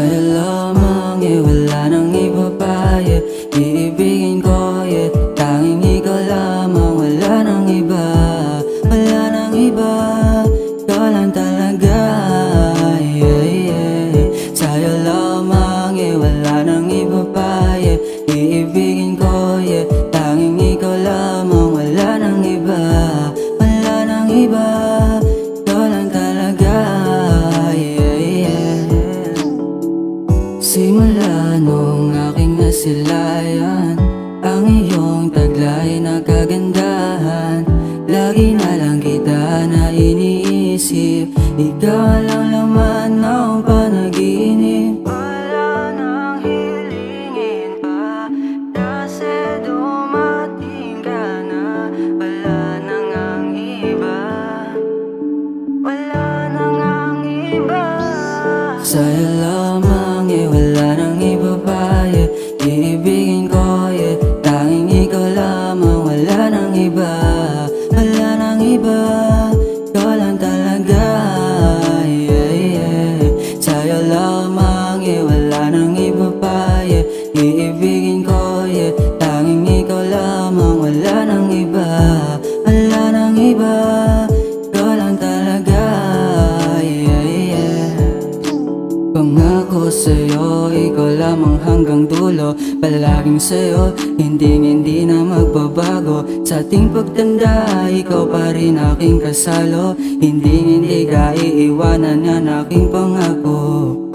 Sa'yo lamang wala nang iba pa iibigin ko tanging ikaw lamang, wala nang iba. Wala nang iba, ikaw lang talaga, Sa'yo lamang wala nang iba pa iibigin ko tanging ikaw lamang, wala nang iba. Wala nang iba, ikaw lang talaga, Simula nung aking nasilayan ang iyong taglay na kagandahan, lagi na lang kita na iniisip, ikaw lang laman ng panaginip. Wala nang hilingin pa kasi dumating ka na. Wala nang ang iba, wala nang ang iba. Sa'yo lamang wala nang iba pa iibigin ko tanging ikaw lamang, wala nang iba. Wala nang iba, ikaw lang talaga, Sa'yo lamang wala nang iba pa iibigin ko tanging ikaw lamang, wala nang iba. Wala nang iba, ikaw lang talaga, Pangako sa'yo, ikaw lamang hanggang dulo. Palaging sa'yo, hindi na magbabago. Sa ating pagtanda, ikaw pa rin aking kasalo. Hindi ka iiwanan yan aking pangako.